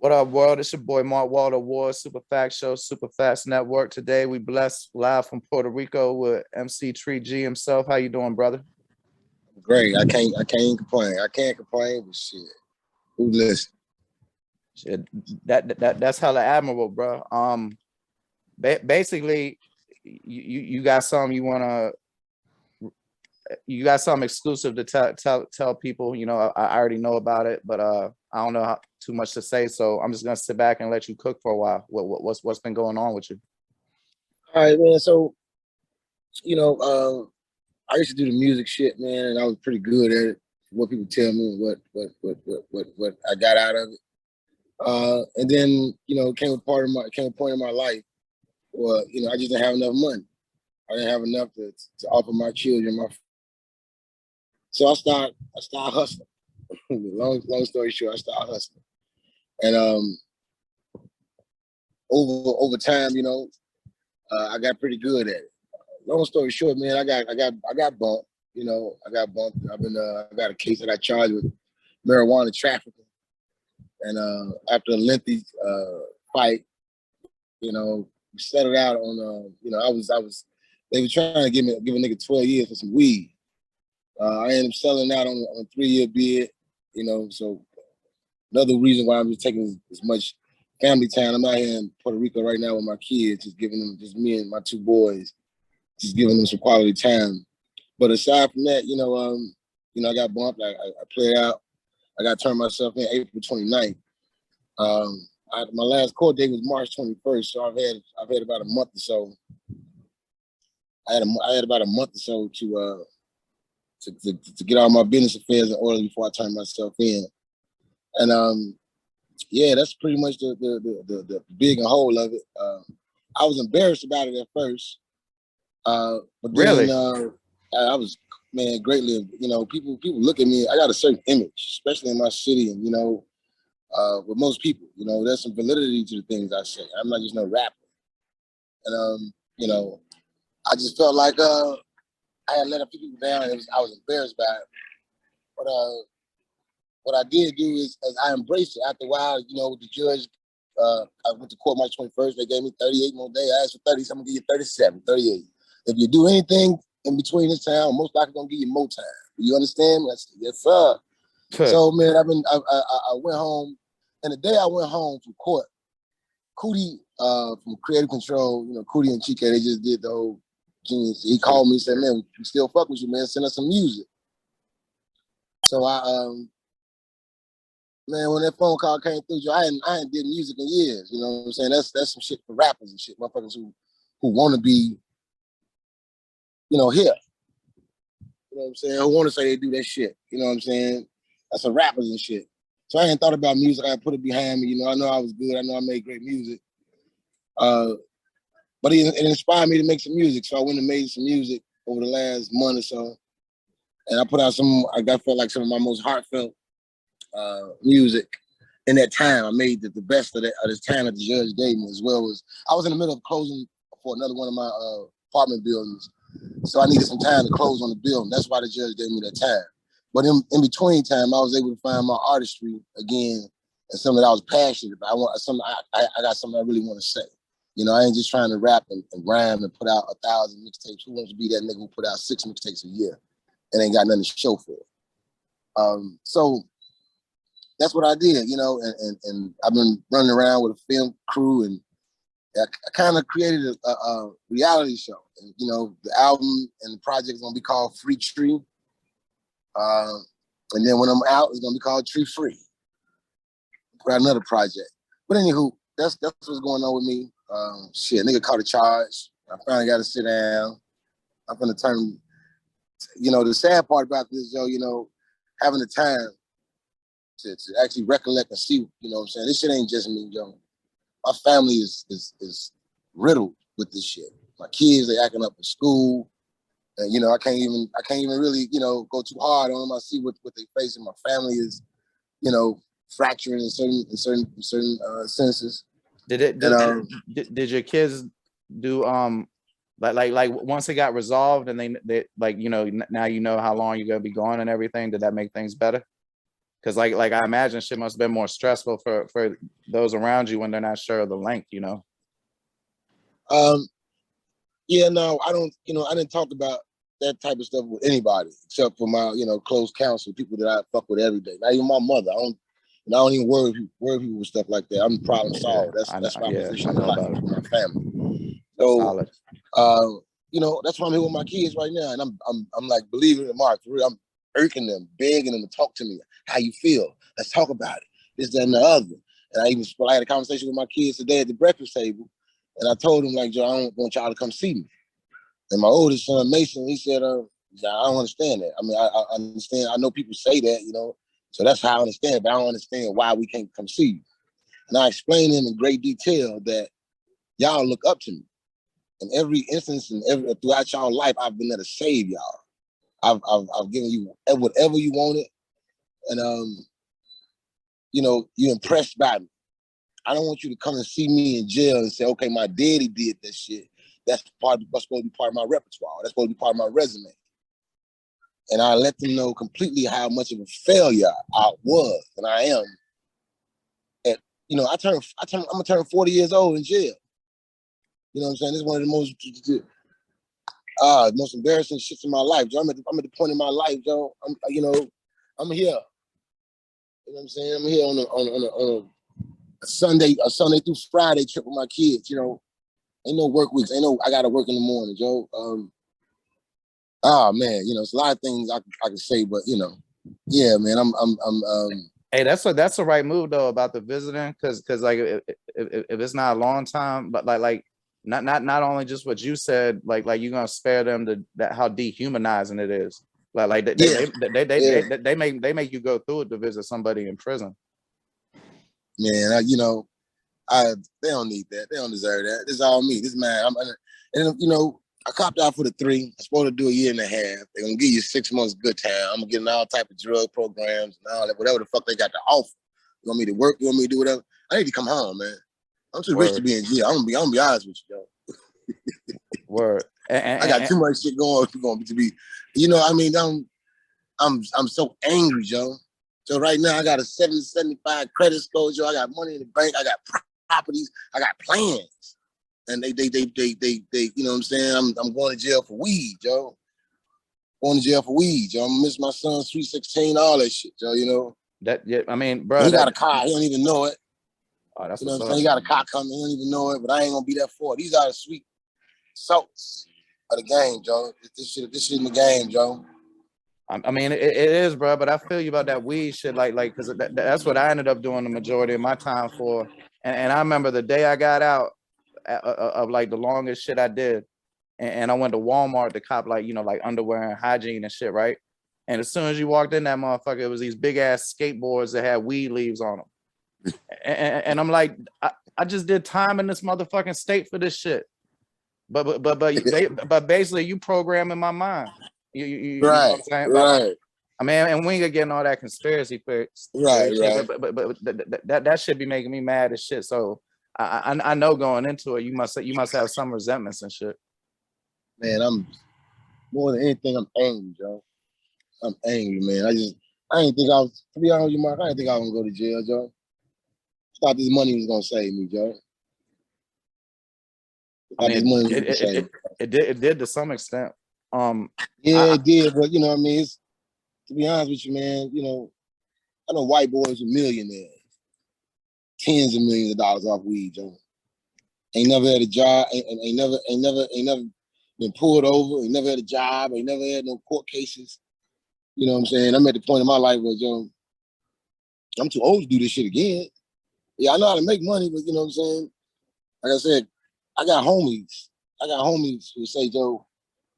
What up, world? It's your boy Mark Walter Ward, Super Fact Show, Super Fast Network. Today we blessed live from Puerto Rico with MC Tree G himself. How you doing, brother? Great. I can't complain. I can't complain, but shit. Who listen? Shit, that's hella admirable, bro. Basically, you got something you got something exclusive to tell people. You know, I already know about it, but I don't know too much to say, so I'm just gonna sit back and let you cook for a while. What's been going on with you? All right, man. So, I used to do the music shit, man, and I was pretty good at it. What people tell me, what I got out of it. And then, came a point in my life where, I just didn't have enough money. I didn't have enough to offer my children. So I started hustling. long story short, I started hustling. And over time, I got pretty good at it. Long story short, man, I got bumped. I got bumped. I got a case that I charged with marijuana trafficking. And after a lengthy fight, we settled out on they were trying to give a nigga 12 years for some weed. I ended up selling out on a 3-year bid, so another reason why I'm just taking as much family time. I'm out here in Puerto Rico right now with my kids, just me and my 2 boys, just giving them some quality time. But aside from that, I got bumped. I played out. I got turned myself in April 29th. My last court date was March 21st, so I've had about a month or so. I had about a month or so to get all my business affairs in order before I turn myself in. And yeah, that's pretty much the big and whole of it. I was embarrassed about it at first, but then Really? I was, man, greatly. People look at me. I got a certain image, especially in my city, and with most people, there's some validity to the things I say. I'm not just no rapper, and I just felt like I had let a few people down. I was embarrassed by it, but what I did do is I embraced it. After a while, the judge, I went to court March 21st. They gave me 38 more days. I asked for 30, so I'm gonna give you 37, 38. If you do anything in between this time, I'm most likely gonna give you more time. You understand? I said, yes, sir. So, man, I went home, and the day I went home from court, Cootie from Creative Control, Cootie and Chike, they just did the whole genius. He called me and said, man, we still fuck with you, man. Send us some music. So man, when that phone call came through, I hadn't did music in years. You know what I'm saying? That's some shit for rappers and shit, motherfuckers who want to be, here. You know what I'm saying? Who want to say they do that shit. You know what I'm saying? That's some rappers and shit. So I hadn't thought about music. I put it behind me. I know I was good. I know I made great music. But it inspired me to make some music. So I went and made some music over the last month or so. And I put out I felt like some of my most heartfelt music in that time. I made the best of this time that the judge gave me, as well as I was in the middle of closing for another one of my apartment buildings. So I needed some time to close on the building. That's why the judge gave me that time. But in between time, I was able to find my artistry again and something that I was passionate about. I got something I really want to say. I ain't just trying to rap and rhyme and put out 1,000 mixtapes. Who wants to be that nigga who put out 6 mixtapes a year and ain't got nothing to show for it? So that's what I did, and I've been running around with a film crew, and I kind of created a reality show. And, the album and the project is going to be called FREETREE. And then when I'm out, it's going to be called Tree Free. Got another project. But anywho, that's what's going on with me. Shit, nigga caught a charge. I finally got to sit down. I'm going to turn, the sad part about this, having the time to actually recollect and see, what I'm saying? This shit ain't just me, yo. My family is riddled with this shit. My kids, they acting up in school. And, I can't even really, go too hard on them. I see what they face, and my family is, fracturing in certain senses. Did your kids do like once it got resolved and they like now how long you're gonna be gone and everything? Did that make things better? Cause like I imagine shit must have been more stressful for those around you when they're not sure of the length, you know. Yeah, no, I don't, I didn't talk about that type of stuff with anybody except for my, close counsel, people that I fuck with every day. Not even my mother. I don't even worry people with stuff like that. I'm problem solver. That's my position in life with my family. So, solid. That's why I'm here with my kids right now, and I'm like, believe it or not, for real, I'm irking them, begging them to talk to me. How you feel? Let's talk about it. This, that, and the other. And I had a conversation with my kids today at the breakfast table, and I told them, like, Joe, I don't want y'all to come see me. And my oldest son, Mason, he said, I don't understand that. I mean, I understand. I know people say that, so that's how I understand it, but I don't understand why we can't come see you. And I explained to him in great detail that y'all look up to me. In every instance and throughout y'all life, I've been there to save y'all. I've given you whatever you wanted, and you're impressed by me. I don't want you to come and see me in jail and say, okay, my daddy did that shit. That's supposed to be part of my repertoire. That's supposed to be part of my resume. And I let them know completely how much of a failure I was and I am. And I'm gonna turn 40 years old in jail. You know what I'm saying? This is one of the most embarrassing shits in my life, Joe. I'm at the point in my life, Joe. I'm here. You know what I'm saying? I'm here on a Sunday through Friday trip with my kids. Ain't no work weeks. I gotta work in the morning, Joe. Man, it's a lot of things I can say, but yeah, man, Hey, that's the right move though about the visiting, because like if it's not a long time, but like not only just what you said, like you're gonna spare them that how dehumanizing it is. Like they make you go through it to visit somebody in prison. Man, they don't need that. They don't deserve that. This is all me. This man, I copped out for the 3. I'm supposed to do a year and a half. They're gonna give you 6 months good time. I'm gonna get in all type of drug programs and all that, whatever the fuck they got to offer. You want me to work? You want me to do whatever? I need to come home, man. I'm too rich to be in jail. I'm gonna be honest with you, yo. Word. I got too much shit going to be. I'm so angry, Joe. So right now I got a 775 credit score, Joe. I got money in the bank. I got properties. I got plans. And they, you know what I'm saying? I'm going to jail for weed, Joe. Going to jail for weed, Joe. I'm gonna miss my son's sweet 16, all that shit, Joe. That, yeah, I mean, bro. He got a car. He don't even know it. Oh, that's what I'm saying. He got a car coming. He don't even know it, but I ain't gonna be there for it. These are the sweet salts of the game, Joe. This shit in the game, Joe. I mean, it is, bro. But I feel you about that weed shit, like, because that's what I ended up doing the majority of my time for. And I remember the day I got out of like the longest shit I did, and I went to Walmart to cop like underwear and hygiene and shit, right? And as soon as you walked in that motherfucker, it was these big ass skateboards that had weed leaves on them. And I'm like, I just did time in this motherfucking state for this shit. But basically you programming my mind. You right, know what I'm saying? Right. I mean, and we ain't getting all that conspiracy theory. Right. But that should be making me mad as shit. So I know going into it, you must have some resentments and shit. Man, I'm more than anything, I'm angry, Joe. I'm angry, man. I didn't think to be honest with you, Mark, I didn't think I was gonna go to jail, Joe. I thought this money was gonna save me, Joe. I mean, it did to some extent. Yeah, it did, but it's, to be honest with you, man, I know white boys are millionaires, tens of millions of dollars off weed, Joe. Ain't never had a job, ain't never been pulled over, ain't never had a job, ain't never had no court cases. You know what I'm saying? I'm at the point in my life where, Joe, I'm too old to do this shit again. Yeah, I know how to make money, but you know what I'm saying? Like I said, I got homies who say, Joe,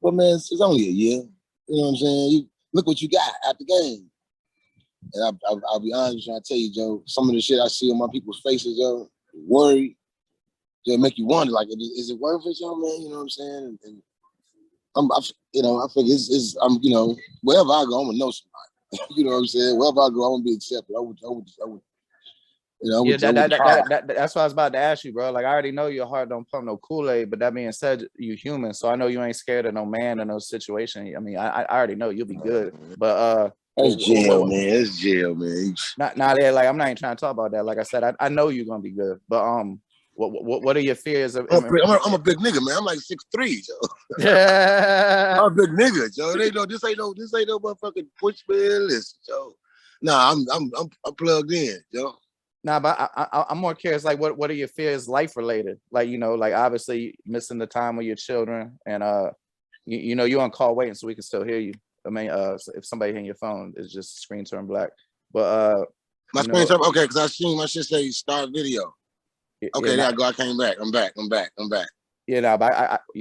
well, man, it's only a year. You know what I'm saying? You look what you got at the game. And I'll be honest with you, I tell you, Joe, some of the shit I see on my people's faces, Joe, worry, they make you wonder, like, is it worth it, Joe, man? You know what I'm saying? And I figure I'm, wherever I go, I'm gonna know somebody. You know what I'm saying? Wherever I go, I'm gonna be accepted. I would that's what I was about to ask you, bro. Like, I already know your heart don't pump no Kool-Aid, but that being said, you human, so I know you ain't scared of no man in no situation. I mean, I already know you'll be good. But It's jail, man. It's jail, man. Not like I'm not even trying to talk about that. Like I said, I know you're gonna be good, but what are your fears of? I'm a big nigga, man. I'm like 6'3", Joe. Yeah. I'm a big nigga, Joe. They know this ain't no motherfucking push man list, Joe. Nah, I'm plugged in, Joe. Nah, but I'm more curious. Like, what are your fears, life related? Like, you know, like obviously missing the time with your children, and you know, you're on call waiting, so we can still hear you. I mean, so if somebody hitting your phone, it's just screen turn black. But my screen turn okay, because I seen my shit say start video. Okay, there I go. I came back. I'm back. Yeah, no, but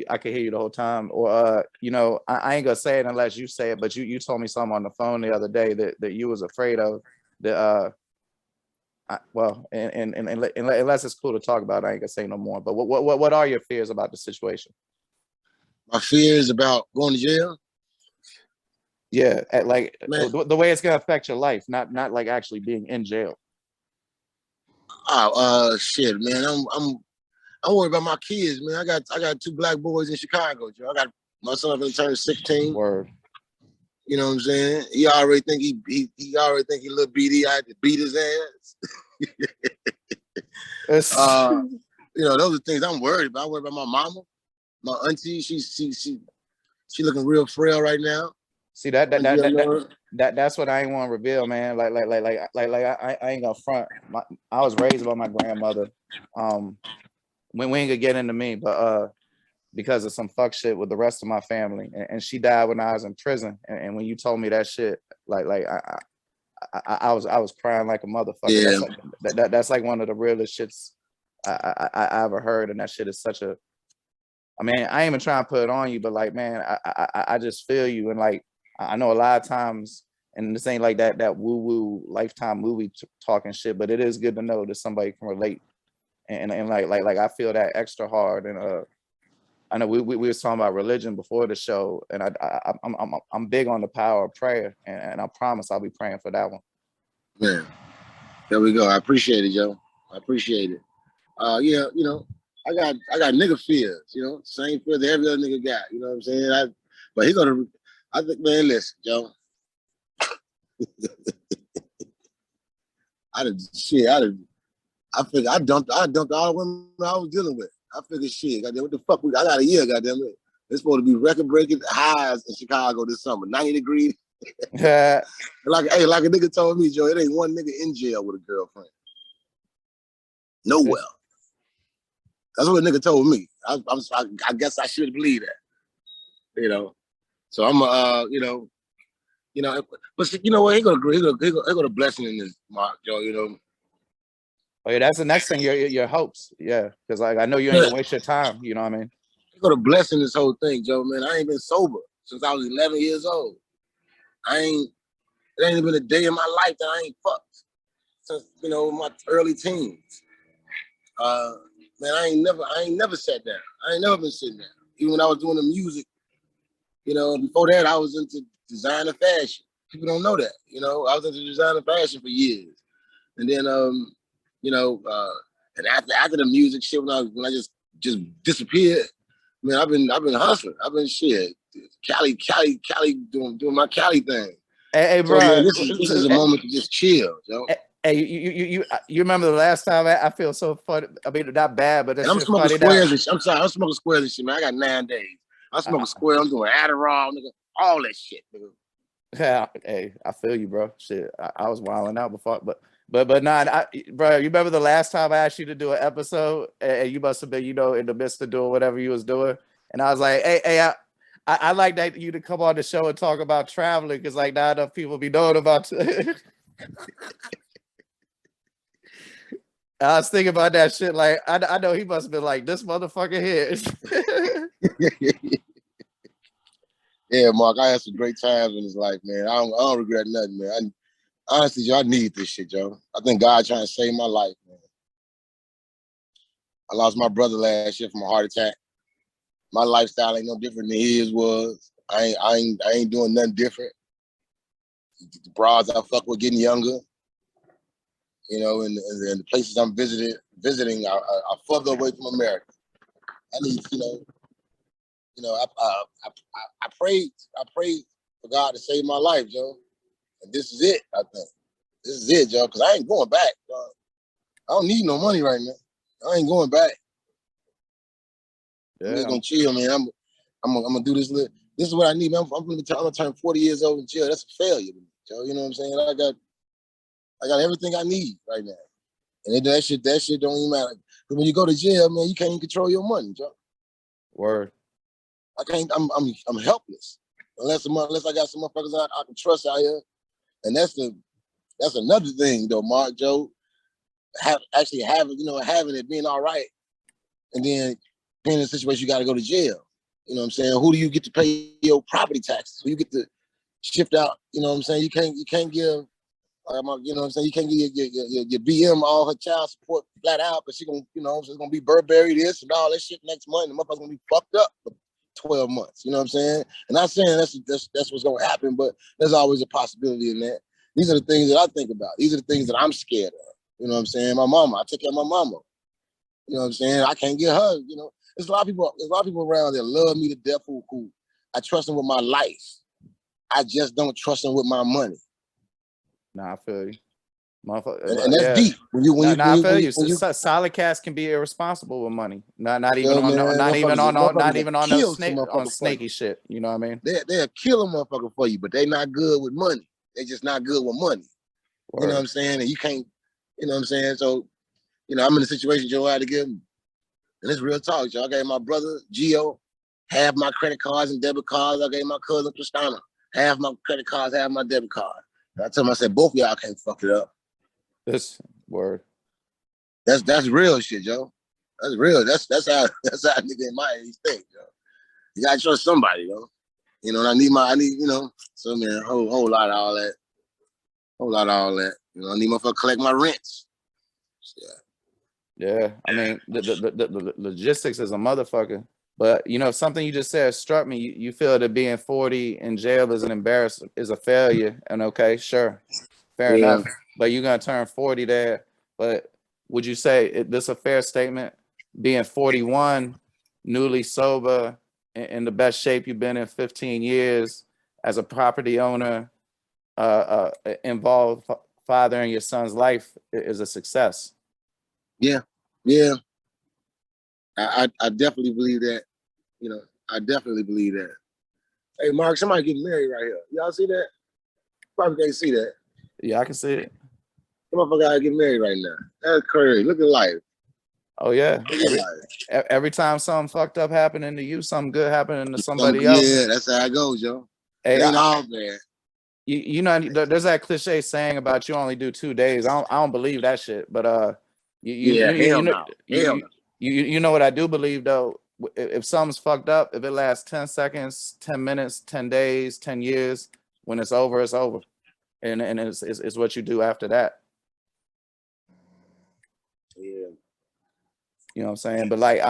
I could hear you the whole time. Or you know, I ain't gonna say it unless you say it. But you told me something on the phone the other day that you was afraid of. That well, and unless it's cool to talk about, I ain't gonna say no more. But what are your fears about the situation? My fears about going to jail. Yeah, like the way it's gonna affect your life, not like actually being in jail. Oh, shit, man. I'm worried about my kids, man. I got 2 black boys in Chicago, Joe. I got my son gonna turn 16. Word. You know what I'm saying? He already think he already think he little BD. I had to beat his ass. You know, those are things I'm worried about. I'm worried about my mama, my auntie. She looking real frail right now. See that's what I ain't want to reveal, man. Like I ain't gonna front. I was raised by my grandmother. We ain't gonna get into me, but because of some fuck shit with the rest of my family, and she died when I was in prison. And when you told me that shit, like I was crying like a motherfucker. Yeah. That's like one of the realest shits I ever heard, and that shit is such a. I mean, I ain't even trying to put it on you, but like, man, I just feel you, and like I know a lot of times, and this ain't like that woo woo Lifetime movie talking shit, but it is good to know that somebody can relate, and like I feel that extra hard, and I know we was talking about religion before the show, and I'm big on the power of prayer, and I promise I'll be praying for that one. Man, there we go. I appreciate it, Joe. I appreciate it. Yeah, you know, I got nigga fears, you know, same fear that every other nigga got, you know what I'm saying? I think, man, listen, Joe. I figured I dumped all the women I was dealing with. I figured shit, goddamn, what the fuck? I got a year, goddamn it. It's supposed to be record-breaking highs in Chicago this summer, 90 degrees. like a nigga told me, Joe, it ain't one nigga in jail with a girlfriend. Nowhere. That's what a nigga told me. I guess I should believe that. You know. So I'm you know, but you know what? He got a blessing in this, Mark, Joe, you know. Oh yeah, that's the next thing, your hopes. Yeah. Because like I know you ain't gonna waste your time, you know what I mean? He got a blessing this whole thing, Joe, man. I ain't been sober since I was 11 years old. It ain't been a day in my life that I ain't fucked since, you know, my early teens. Man, I ain't never sat down. I ain't never been sitting down. Even when I was doing the music, you know, before that I was into designer fashion. People don't know that, you know. I was into designer fashion for years. And then you know, and after the music shit, when I just disappeared, man, I've been hustling. I've been shit. Cali doing my Cali thing. Hey, so, bro, man, this is a moment to just chill, yo. Hey, you remember the last time? I feel so funny. I mean, not bad, but that's I'm smoking squares and shit. I'm sorry, I'm smoking squares and shit, man. I got 9 days. I'm smoking squares. I'm doing Adderall, nigga, all that shit, nigga. Yeah, hey, I feel you, bro. Shit, I was wilding out before, but nah, bro. You remember the last time I asked you to do an episode, and you must have been, you know, in the midst of doing whatever you was doing, and I was like, hey, I like that you to come on the show and talk about traveling, because like not enough people be knowing about. I was thinking about that shit. Like, I know he must have been like, this motherfucker here. Yeah, Mark, I had some great times in his life, man. I don't regret nothing, man. Honestly, Joe, I need this shit, Joe. I think God trying to save my life, man. I lost my brother last year from a heart attack. My lifestyle ain't no different than his was. I ain't doing nothing different. The broads I fuck with getting younger. You know, and the places I'm visiting are further away from America. I need, I prayed for God to save my life, Joe. And this is it, I think. This is it, Joe, because I ain't going back, dog. I don't need no money right now. I ain't going back. Yeah. I'm just gonna chill, man. I'm gonna do this. This is what I need, man. I'm gonna turn 40 years old in jail. That's a failure, Joe. You know what I'm saying? I got everything I need right now, and that shit don't even matter. Because when you go to jail, man, you can't even control your money, Joe. Word. I can't. I'm helpless unless I got some motherfuckers I can trust out here, and that's another thing though, Mark, Joe. Actually having it being all right, and then being in a situation you got to go to jail. You know what I'm saying? Who do you get to pay your property taxes? Who you get to shift out? You know what I'm saying? You can't give, you know what I'm saying? You can't give your BM all her child support flat out, but she gonna, so it's gonna be Burberry this and all that shit next month. And the motherfucker's gonna be fucked up for 12 months. You know what I'm saying? And not saying that's what's gonna happen, but there's always a possibility in that. These are the things that I think about. These are the things that I'm scared of. You know what I'm saying? My mama, I take care of my mama. You know what I'm saying? I can't get her, There's a lot of people around that love me to death who I trust them with my life. I just don't trust them with my money. Nah, I feel you. And that's deep. I feel you. Solid cats can be irresponsible with money. Not even on the snaky shit. You know what I mean? They'll kill a motherfucker for you, but they not good with money. They just not good with money. Word. You know what I'm saying? And you can't, you know what I'm saying? So, I'm in a situation Joe had to give him. And it's real talk, y'all. I gave my brother, Gio, half my credit cards and debit cards. I gave my cousin, Christina, half my credit cards, half my debit card. And I told him, I said, both of y'all can't fuck it up. This word. That's real shit, Joe. That's real. That's how a nigga in my age think, Joe. You gotta trust somebody, yo. And I need, so man, whole lot of all that. Whole lot of all that. I need motherfucker collect my rents. Yeah, I mean the logistics is a motherfucker, but something you just said struck me. You feel that being 40 in jail is an embarrassment, is a failure, and okay, sure, fair enough. But you're gonna turn 40 there. But would you say this a fair statement? Being 41, newly sober, in the best shape you've been in 15 years, as a property owner, involved father in your son's life is a success. Yeah. I definitely believe that. I definitely believe that. Hey, Mark, somebody getting married right here. Y'all see that? Probably can't see that. Yeah, I can see it. Some motherfucker gotta get married right now. That's crazy. Look at life. Oh yeah. Every time something fucked up happening to you, something good happening to somebody else. Yeah, that's how it goes, Joe. Hey, it ain't all bad. There's that cliche saying about you only do 2 days. I don't believe that shit. But you know what I do believe though. If something's fucked up, if it lasts 10 seconds, 10 minutes, 10 days, 10 years, when it's over, it's over, and it's what you do after that. Yeah. You know what I'm saying? But like,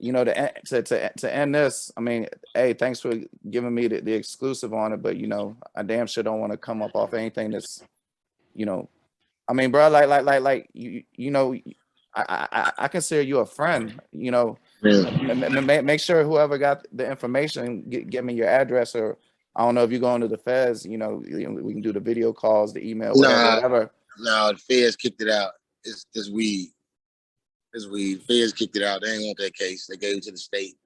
to end this, I mean, hey, thanks for giving me the exclusive on it, but I damn sure don't want to come up off anything that's, I mean, bro, I consider you a friend, make sure whoever got the information, get me your address, or I don't know if you're going to the feds, we can do the video calls, the email, whatever. No, the feds kicked it out. It's weed. It's weed. Feds kicked it out. They ain't want that case. They gave it to the state.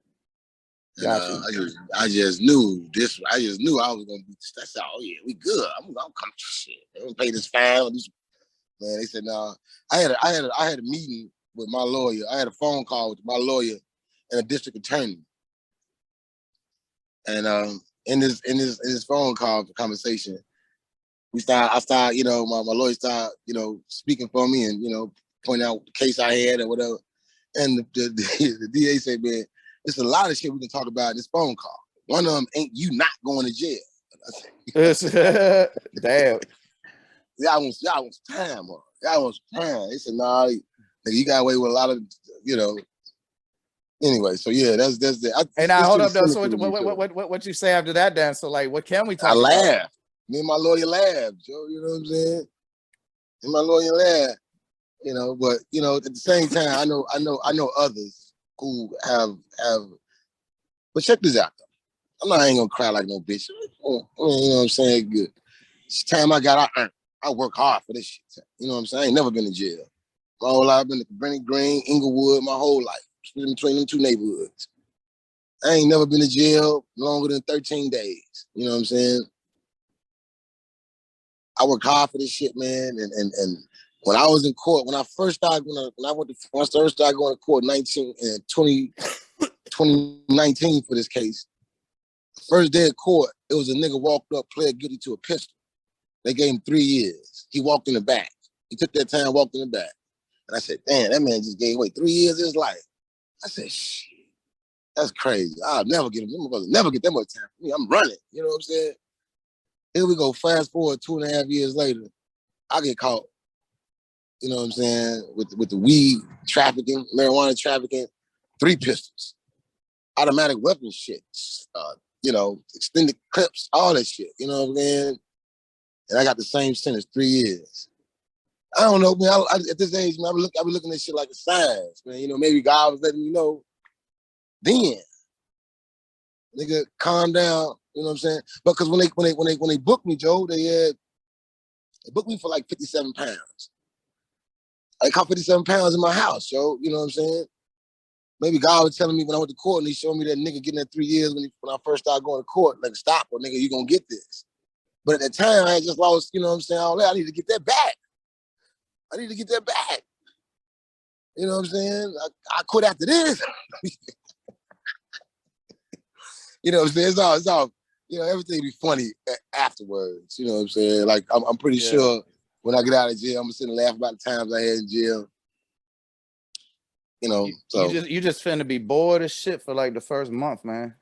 And, I just knew this. I just knew I was gonna be. That's all. Oh yeah, we good. I'm come to shit. They gonna pay this fine. Man, they said no. I had a meeting with my lawyer. I had a phone call with my lawyer and a district attorney. And in this phone call conversation, I started, my lawyer started, speaking for me and pointing out the case I had or whatever. And the DA said, man, there's a lot of shit we can talk about in this phone call. One of them ain't you not going to jail. Damn. Y'all want time, huh? Y'all want time. They said, nah, you got away with a lot of, Anyway, so yeah, that's that. Hey, now hold up though. So what you say after that, Dan? So like, what can we talk about? I laughed. Me and my lawyer laughed, Joe. You know what I'm saying? And my lawyer laughed. But at the same time, I know others who have. But check this out, though. I ain't gonna cry like no bitch. You know what I'm saying? Good. Each time I got out, I work hard for this shit. You know what I'm saying? I ain't never been to jail. My whole life I've been to Benny Green, Inglewood, my whole life, split between them two neighborhoods. I ain't never been to jail longer than 13 days. You know what I'm saying? I work hard for this shit, man. And when I was in court, when I first started going to court 2019 for this case, first day of court, it was a nigga walked up, pled guilty to a pistol. They gave him 3 years. He walked in the back. He took that time, walked in the back. And I said, damn, that man just gave away 3 years of his life. I said, shit, that's crazy. I'll never get him. Never get that much time for me. I'm running. You know what I'm saying? Here we go. Fast forward 2.5 years later, I get caught. You know what I'm saying? With the weed trafficking, marijuana trafficking, 3 pistols, automatic weapon shit, you know, extended clips, all that shit. You know what I'm saying? And I got the same sentence, 3 years. I don't know, man. At this age, man, I be looking at shit like a science, man. You know, maybe God was letting me know then. Nigga, calm down. You know what I'm saying? Because when they booked me, Joe, they booked me for like 57 pounds. I caught 57 pounds in my house, Joe. You know what I'm saying? Maybe God was telling me when I went to court and he showed me that nigga getting that 3 years when I first started going to court, like, stop, or nigga, you gonna get this. But at that time, I had just lost, you know what I'm saying, all that. I need to get that back. You know what I'm saying? I quit after this. You know what I'm saying? It's all, you know, everything be funny afterwards. You know what I'm saying? Like, I'm pretty sure when I get out of jail, I'm gonna sit and laugh about the times I had in jail. You know, so. You just finna be bored as shit for like the first month, man.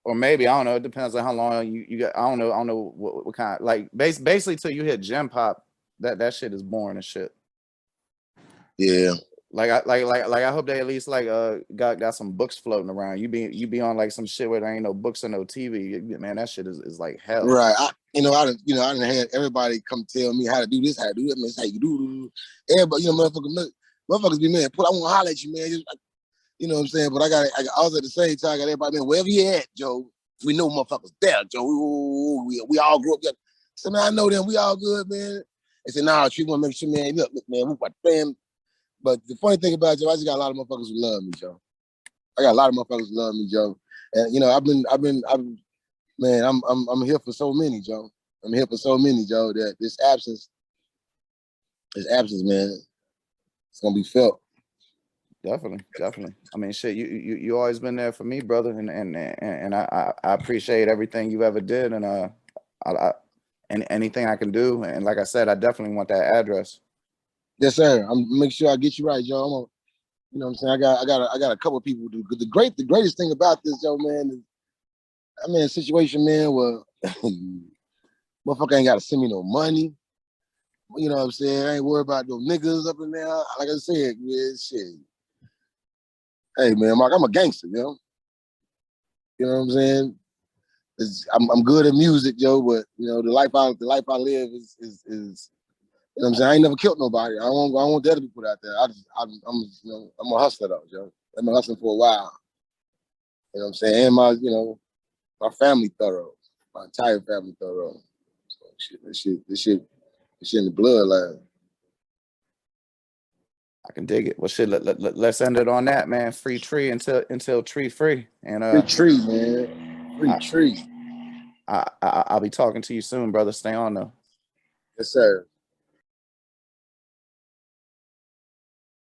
Or maybe, I don't know, it depends on how long you got. I don't know what kind, like basically till you hit gym pop, that shit is boring as shit. Yeah. Like I hope they at least like got some books floating around. You be on like some shit where there ain't no books or no TV. Man, that shit is like hell. Right. I didn't have everybody come tell me how to do this, how to do that. Man, it's how you do. Everybody, you know, motherfuckers be, man, I want to holler at you, man. You know what I'm saying? But I also at the same time, I got everybody, man, wherever you at, Joe, we know motherfuckers there, Joe. We all grew up together. So, man, I know them. We all good, man. They said, nah, we want to make sure, man, look, man, we about to fam. But the funny thing about it, Joe, I just got a lot of motherfuckers who love me, Joe. I got a lot of motherfuckers who love me, Joe. And, you know, man, I'm here for so many, Joe. I'm here for so many, Joe, that this absence, man, it's going to be felt. Definitely. I mean, shit, you always been there for me, brother, and I appreciate everything you ever did, and and anything I can do, and like I said, I definitely want that address. Yes, sir. I'm make sure I get you right, Joe. You know what I'm saying? I got a couple of people who do. The greatest thing about this, Joe, man, is I'm in a situation, man, where motherfucker ain't gotta send me no money. You know what I'm saying? I ain't worried about no niggas up in there. Like I said, man, shit. Hey, man, Mark, I'm a gangster, you know? You know what I'm saying? I'm good at music, Joe, but you know, the life I live is you know what I'm saying? I ain't never killed nobody. I don't want the other people out there. I'm you know, I'm a hustler though, Joe. I've been hustling for a while. You know what I'm saying? And my family thorough. My entire family thorough. So this shit in the bloodline. I can dig it. Well, shit, let's end it on that, man. Free tree until tree free. And FREETREE, man. FREETREE. I'll be talking to you soon, brother. Stay on though. Yes, sir.